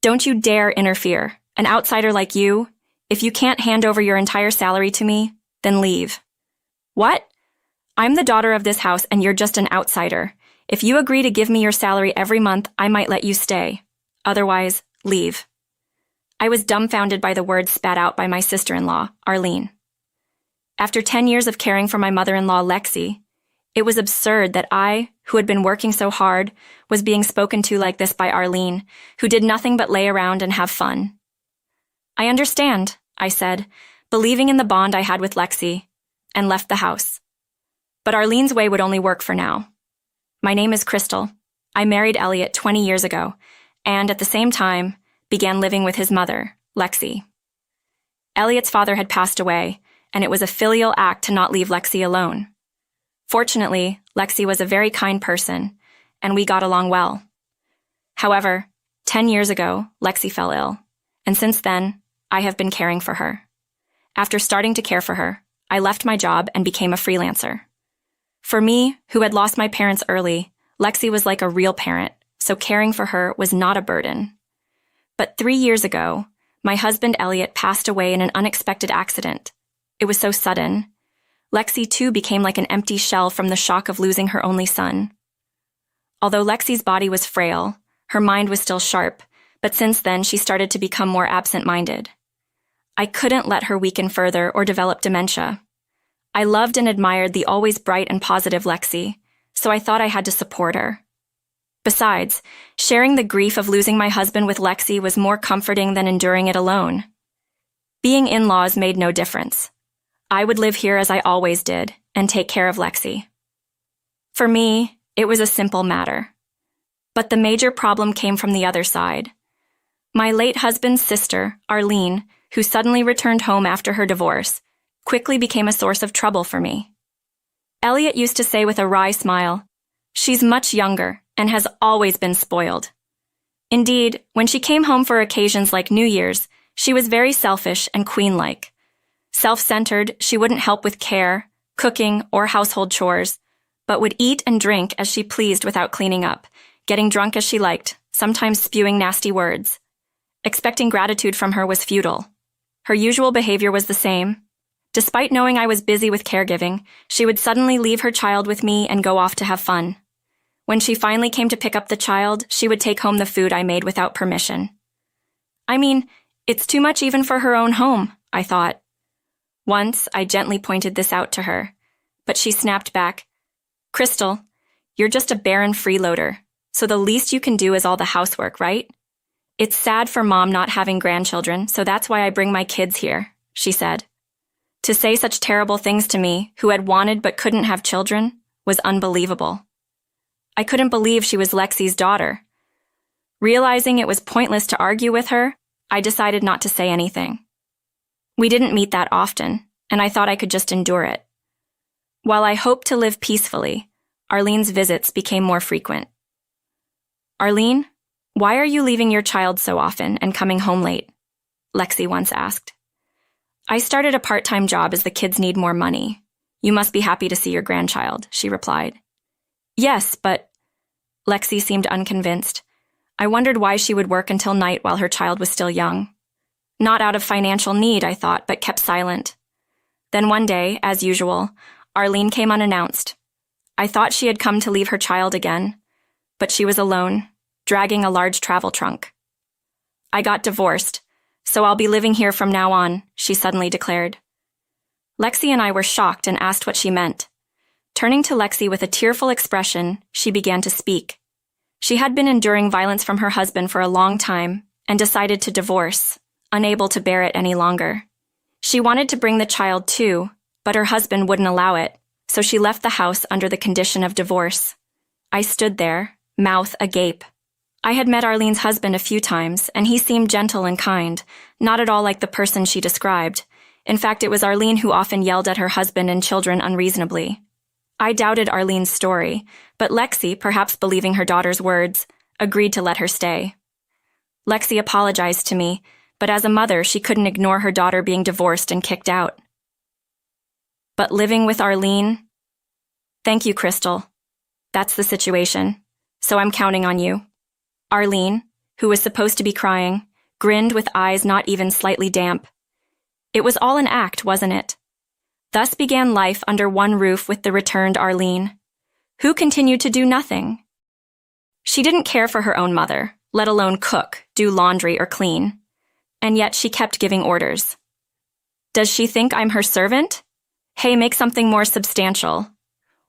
Don't you dare interfere. An outsider like you, if you can't hand over your entire salary to me, then leave. What? I'm the daughter of this house and you're just an outsider. If you agree to give me your salary every month, I might let you stay. Otherwise, leave. I was dumbfounded by the words spat out by my sister-in-law, Arlene. After 10 years of caring for my mother-in-law, Lexi, it was absurd that I, who had been working so hard, was being spoken to like this by Arlene, who did nothing but lay around and have fun. I understand, I said, believing in the bond I had with Lexi, and left the house. But Arlene's way would only work for now. My name is Crystal. I married Elliot 20 years ago, and at the same time, began living with his mother, Lexi. Elliot's father had passed away, and it was a filial act to not leave Lexi alone. Fortunately, Lexi was a very kind person, and we got along well. However, 10 years ago, Lexi fell ill, and since then, I have been caring for her. After starting to care for her, I left my job and became a freelancer. For me, who had lost my parents early, Lexi was like a real parent, so caring for her was not a burden. But 3 years ago, my husband Elliot passed away in an unexpected accident. It was so sudden. Lexi too became like an empty shell from the shock of losing her only son. Although Lexi's body was frail, her mind was still sharp, but since then she started to become more absent-minded. I couldn't let her weaken further or develop dementia. I loved and admired the always bright and positive Lexi, so I thought I had to support her. Besides, sharing the grief of losing my husband with Lexi was more comforting than enduring it alone. Being in-laws made no difference. I would live here as I always did and take care of Lexi. For me, it was a simple matter. But the major problem came from the other side. My late husband's sister, Arlene, who suddenly returned home after her divorce, quickly became a source of trouble for me. Elliot used to say with a wry smile, "She's much younger and has always been spoiled." Indeed, when she came home for occasions like New Year's, she was very selfish and queen-like. Self-centered, she wouldn't help with care, cooking, or household chores, but would eat and drink as she pleased without cleaning up, getting drunk as she liked, sometimes spewing nasty words. Expecting gratitude from her was futile. Her usual behavior was the same. Despite knowing I was busy with caregiving, she would suddenly leave her child with me and go off to have fun. When she finally came to pick up the child, she would take home the food I made without permission. I mean, it's too much even for her own home, I thought. Once, I gently pointed this out to her, but she snapped back, "Crystal, you're just a barren freeloader, so the least you can do is all the housework, right? It's sad for Mom not having grandchildren, so that's why I bring my kids here," she said. To say such terrible things to me, who had wanted but couldn't have children, was unbelievable. I couldn't believe she was Lexi's daughter. Realizing it was pointless to argue with her, I decided not to say anything. We didn't meet that often, and I thought I could just endure it. While I hoped to live peacefully, Arlene's visits became more frequent. "Arlene, why are you leaving your child so often and coming home late?" Lexi once asked. "I started a part-time job as the kids need more money. You must be happy to see your grandchild," she replied. "Yes, but..." Lexi seemed unconvinced. I wondered why she would work until night while her child was still young. Not out of financial need, I thought, but kept silent. Then one day, as usual, Arlene came unannounced. I thought she had come to leave her child again, but she was alone, dragging a large travel trunk. "I got divorced, so I'll be living here from now on," she suddenly declared. Lexi and I were shocked and asked what she meant. Turning to Lexi with a tearful expression, she began to speak. She had been enduring violence from her husband for a long time and decided to divorce, unable to bear it any longer. She wanted to bring the child too, but her husband wouldn't allow it, so she left the house under the condition of divorce. I stood there, mouth agape. I had met Arlene's husband a few times, and he seemed gentle and kind, not at all like the person she described. In fact, it was Arlene who often yelled at her husband and children unreasonably. I doubted Arlene's story, but Lexi, perhaps believing her daughter's words, agreed to let her stay. Lexi apologized to me, but as a mother, she couldn't ignore her daughter being divorced and kicked out. But living with Arlene? Thank you, Crystal. That's the situation, so I'm counting on you. Arlene, who was supposed to be crying, grinned with eyes not even slightly damp. It was all an act, wasn't it? Thus began life under one roof with the returned Arlene, who continued to do nothing. She didn't care for her own mother, let alone cook, do laundry, or clean. And yet she kept giving orders. Does she think I'm her servant? Hey, make something more substantial.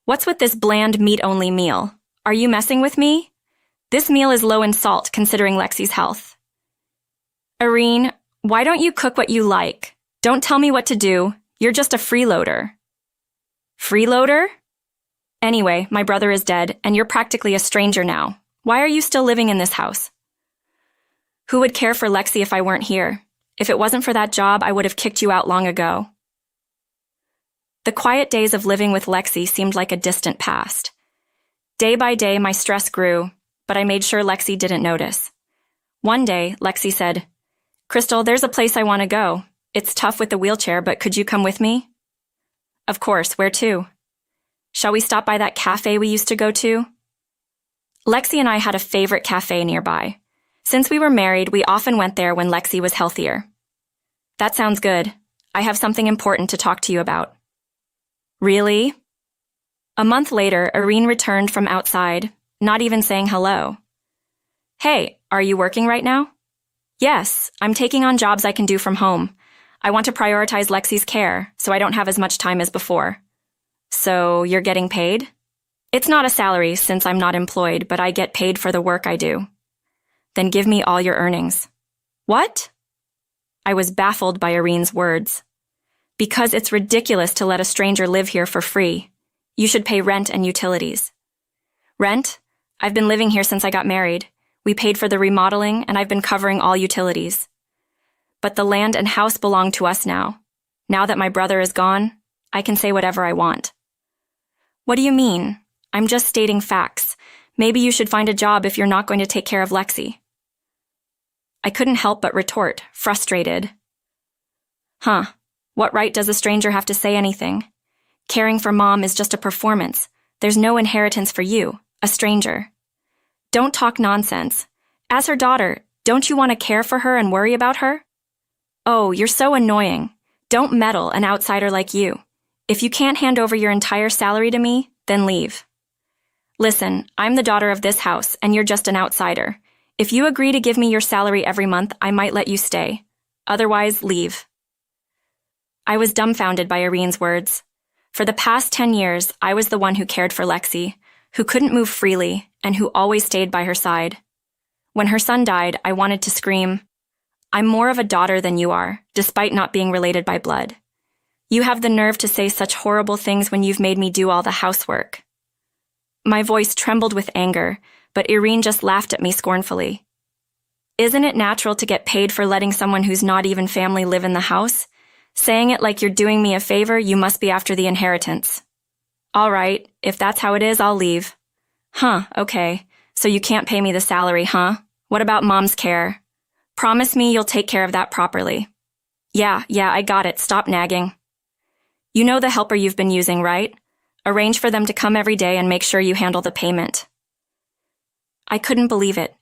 What's with this bland meat-only meal? Are you messing with me? This meal is low in salt, considering Lexi's health. Irene, why don't you cook what you like? Don't tell me what to do. You're just a freeloader. Freeloader? Anyway, my brother is dead, and you're practically a stranger now. Why are you still living in this house? Who would care for Lexi if I weren't here? If it wasn't for that job, I would have kicked you out long ago. The quiet days of living with Lexi seemed like a distant past. Day by day, my stress grew, but I made sure Lexi didn't notice. One day, Lexi said, "Crystal, there's a place I want to go. It's tough with the wheelchair, but could you come with me?" Of course, where to? Shall we stop by that cafe we used to go to? Lexi and I had a favorite cafe nearby. Since we were married, we often went there when Lexi was healthier. That sounds good. I have something important to talk to you about. Really? A month later, Irene returned from outside, not even saying hello. Hey, are you working right now? Yes, I'm taking on jobs I can do from home. I want to prioritize Lexi's care, so I don't have as much time as before. So, you're getting paid? It's not a salary since I'm not employed, but I get paid for the work I do. Then give me all your earnings. What? I was baffled by Irene's words. Because it's ridiculous to let a stranger live here for free. You should pay rent and utilities. Rent? I've been living here since I got married. We paid for the remodeling, and I've been covering all utilities. But the land and house belong to us now. Now that my brother is gone, I can say whatever I want. What do you mean? I'm just stating facts. Maybe you should find a job if you're not going to take care of Lexi. I couldn't help but retort, frustrated. Huh, what right does a stranger have to say anything? Caring for Mom is just a performance. There's no inheritance for you, a stranger. Don't talk nonsense. As her daughter, don't you want to care for her and worry about her? Oh, you're so annoying. Don't meddle, an outsider like you. If you can't hand over your entire salary to me, then leave. Listen, I'm the daughter of this house, and you're just an outsider. If you agree to give me your salary every month, I might let you stay. Otherwise, leave. I was dumbfounded by Irene's words. For the past 10 years, I was the one who cared for Lexi, who couldn't move freely, and who always stayed by her side. When her son died, I wanted to scream, "I'm more of a daughter than you are, despite not being related by blood. You have the nerve to say such horrible things when you've made me do all the housework." My voice trembled with anger, but Irene just laughed at me scornfully. Isn't it natural to get paid for letting someone who's not even family live in the house? Saying it like you're doing me a favor, you must be after the inheritance. All right, if that's how it is, I'll leave. Huh, okay. So you can't pay me the salary, huh? What about Mom's care? Promise me you'll take care of that properly. Yeah, I got it. Stop nagging. You know the helper you've been using, right? Arrange for them to come every day and make sure you handle the payment. I couldn't believe it.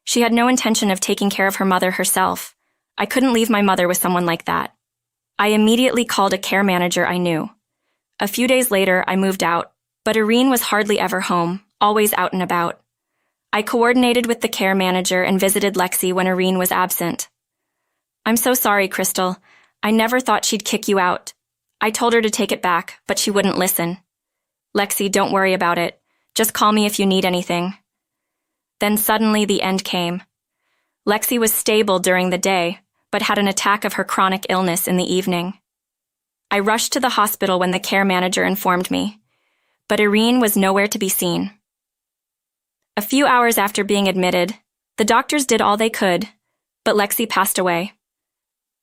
She had no intention of taking care of her mother herself. I couldn't leave my mother with someone like that. I immediately called a care manager I knew. A few days later, I moved out, but Irene was hardly ever home, always out and about. I coordinated with the care manager and visited Lexi when Irene was absent. I'm so sorry, Crystal. I never thought she'd kick you out. I told her to take it back, but she wouldn't listen. Lexi, don't worry about it. Just call me if you need anything. Then suddenly the end came. Lexi was stable during the day, but had an attack of her chronic illness in the evening. I rushed to the hospital when the care manager informed me, but Irene was nowhere to be seen. A few hours after being admitted, the doctors did all they could, but Lexi passed away.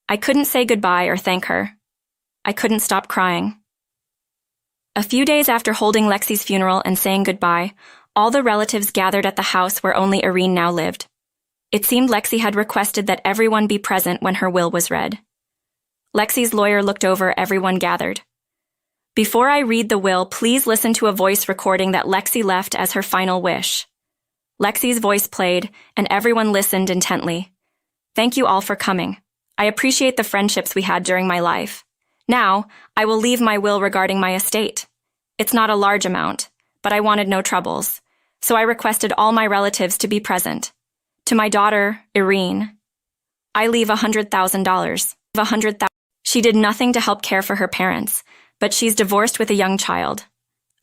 I couldn't say goodbye or thank her. I couldn't stop crying. A few days after holding Lexi's funeral and saying goodbye, all the relatives gathered at the house where only Irene now lived. It seemed Lexi had requested that everyone be present when her will was read. Lexi's lawyer looked over everyone gathered. Before I read the will, please listen to a voice recording that Lexi left as her final wish. Lexi's voice played, and everyone listened intently. Thank you all for coming. I appreciate the friendships we had during my life. Now, I will leave my will regarding my estate. It's not a large amount, but I wanted no troubles, so I requested all my relatives to be present. To my daughter, Irene, I leave $100,000. She did nothing to help care for her parents, but she's divorced with a young child.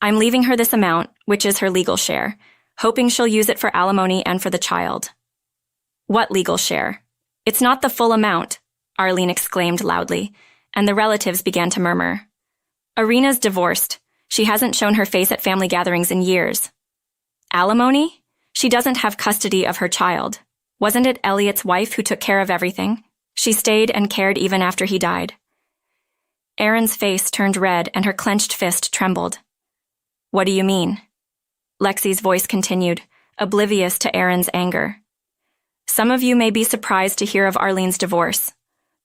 I'm leaving her this amount, which is her legal share, hoping she'll use it for alimony and for the child. What legal share? It's not the full amount, Arlene exclaimed loudly, and the relatives began to murmur. Irina's divorced. She hasn't shown her face at family gatherings in years. Alimony? She doesn't have custody of her child. Wasn't it Elliot's wife who took care of everything? She stayed and cared even after he died. Erin's face turned red and her clenched fist trembled. What do you mean? Lexi's voice continued, oblivious to Erin's anger. Some of you may be surprised to hear of Arlene's divorce.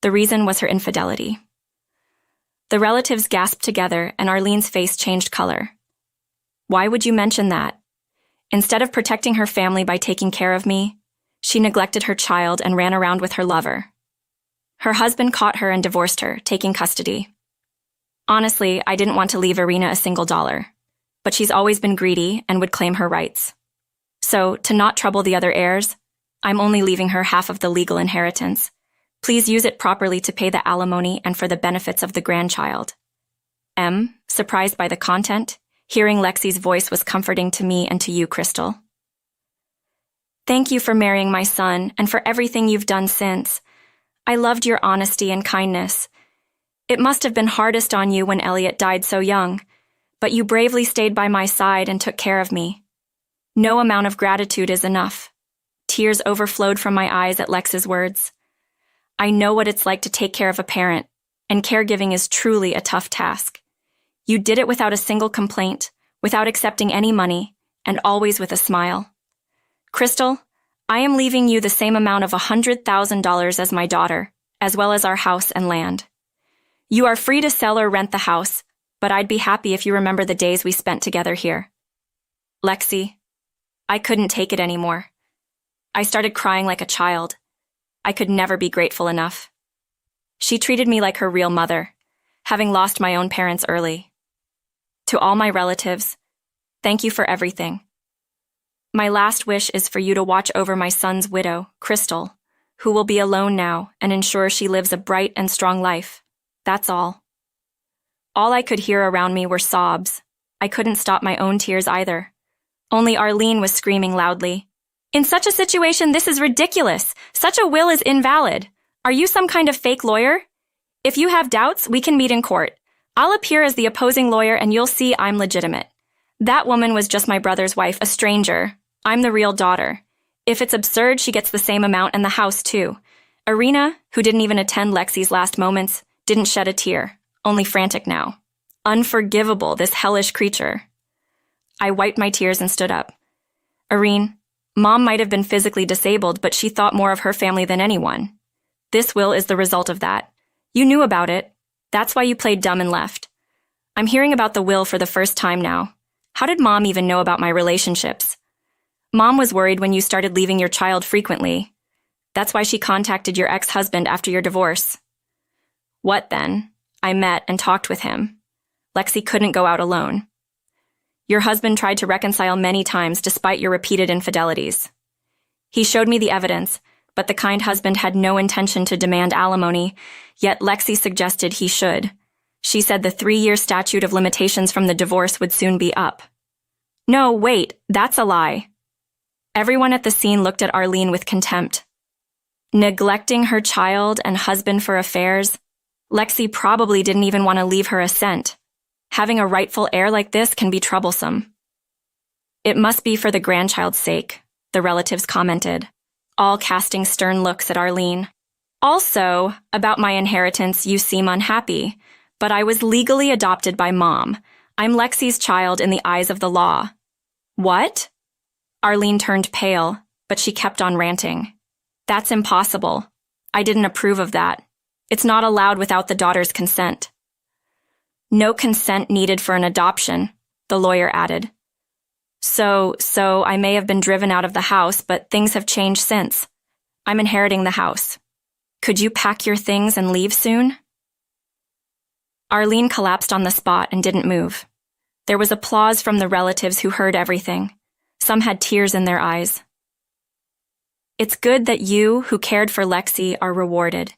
The reason was her infidelity. The relatives gasped together and Arlene's face changed color. Why would you mention that? Instead of protecting her family by taking care of me, she neglected her child and ran around with her lover. Her husband caught her and divorced her, taking custody. Honestly, I didn't want to leave Irina a single dollar, but she's always been greedy and would claim her rights. So, to not trouble the other heirs, I'm only leaving her half of the legal inheritance. Please use it properly to pay the alimony and for the benefits of the grandchild. Surprised by the content, hearing Lexi's voice was comforting to me and to you, Crystal. Thank you for marrying my son and for everything you've done since. I loved your honesty and kindness. It must have been hardest on you when Elliot died so young, but you bravely stayed by my side and took care of me. No amount of gratitude is enough. Tears overflowed from my eyes at Lex's words. I know what it's like to take care of a parent, and caregiving is truly a tough task. You did it without a single complaint, without accepting any money, and always with a smile. Crystal, I am leaving you the same amount of $100,000 as my daughter, as well as our house and land. You are free to sell or rent the house, but I'd be happy if you remember the days we spent together here. Lexi, I couldn't take it anymore. I started crying like a child. I could never be grateful enough. She treated me like her real mother, having lost my own parents early. To all my relatives, thank you for everything. My last wish is for you to watch over my son's widow, Crystal, who will be alone now and ensure she lives a bright and strong life. That's all. All I could hear around me were sobs. I couldn't stop my own tears either. Only Arlene was screaming loudly. In such a situation, this is ridiculous. Such a will is invalid. Are you some kind of fake lawyer? If you have doubts, we can meet in court. I'll appear as the opposing lawyer and you'll see I'm legitimate. That woman was just my brother's wife, a stranger. I'm the real daughter. If it's absurd, she gets the same amount and the house too. Irina, who didn't even attend Lexi's last moments, didn't shed a tear, only frantic now. Unforgivable, this hellish creature. I wiped my tears and stood up. Irene, Mom might have been physically disabled, but she thought more of her family than anyone. This will is the result of that. You knew about it. That's why you played dumb and left. I'm hearing about the will for the first time now. How did Mom even know about my relationships? Mom was worried when you started leaving your child frequently. That's why she contacted your ex-husband after your divorce. What then? I met and talked with him. Lexi couldn't go out alone. Your husband tried to reconcile many times despite your repeated infidelities. He showed me the evidence, but the kind husband had no intention to demand alimony, yet Lexi suggested he should. She said the 3-year statute of limitations from the divorce would soon be up. No, wait, that's a lie. Everyone at the scene looked at Arlene with contempt. Neglecting her child and husband for affairs, Lexi probably didn't even want to leave her a cent. Having a rightful heir like this can be troublesome. It must be for the grandchild's sake, the relatives commented, all casting stern looks at Arlene. Also, about my inheritance, you seem unhappy, but I was legally adopted by Mom. I'm Lexi's child in the eyes of the law. What? Arlene turned pale, but she kept on ranting. That's impossible. I didn't approve of that. It's not allowed without the daughter's consent. No consent needed for an adoption, the lawyer added. So I may have been driven out of the house, but things have changed since. I'm inheriting the house. Could you pack your things and leave soon? Arlene collapsed on the spot and didn't move. There was applause from the relatives who heard everything. Some had tears in their eyes. It's good that you, who cared for Lexi, are rewarded.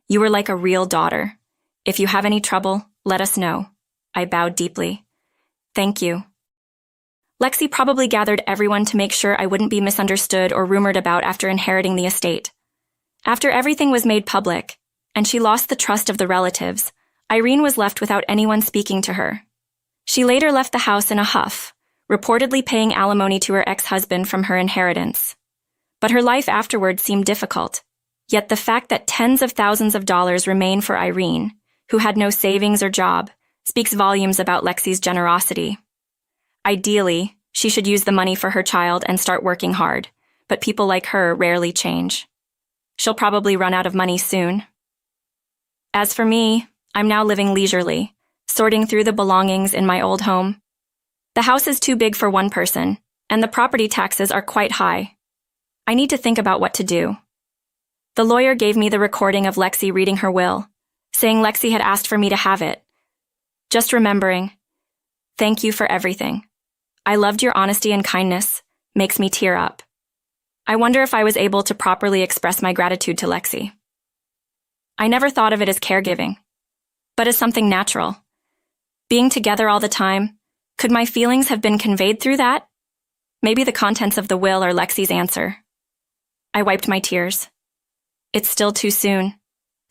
You were like a real daughter. If you have any trouble, let us know. I bowed deeply. Thank you. Lexi probably gathered everyone to make sure I wouldn't be misunderstood or rumored about after inheriting the estate. After everything was made public, and she lost the trust of the relatives, Irene was left without anyone speaking to her. She later left the house in a huff, reportedly paying alimony to her ex-husband from her inheritance. But her life afterward seemed difficult. Yet the fact that tens of thousands of dollars remain for Irene, who had no savings or job, speaks volumes about Lexi's generosity. Ideally, she should use the money for her child and start working hard, but people like her rarely change. She'll probably run out of money soon. As for me, I'm now living leisurely, sorting through the belongings in my old home. The house is too big for one person, and the property taxes are quite high. I need to think about what to do. The lawyer gave me the recording of Lexi reading her will, saying Lexi had asked for me to have it. Just remembering, thank you for everything. I loved your honesty and kindness, makes me tear up. I wonder if I was able to properly express my gratitude to Lexi. I never thought of it as caregiving, but as something natural. Being together all the time, could my feelings have been conveyed through that? Maybe the contents of the will are Lexi's answer. I wiped my tears. It's still too soon.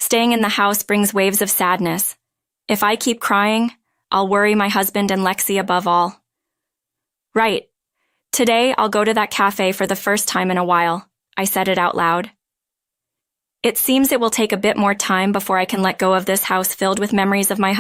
Staying in the house brings waves of sadness. If I keep crying, I'll worry my husband and Lexi above all. Right. Today, I'll go to that cafe for the first time in a while. I said it out loud. It seems it will take a bit more time before I can let go of this house filled with memories of my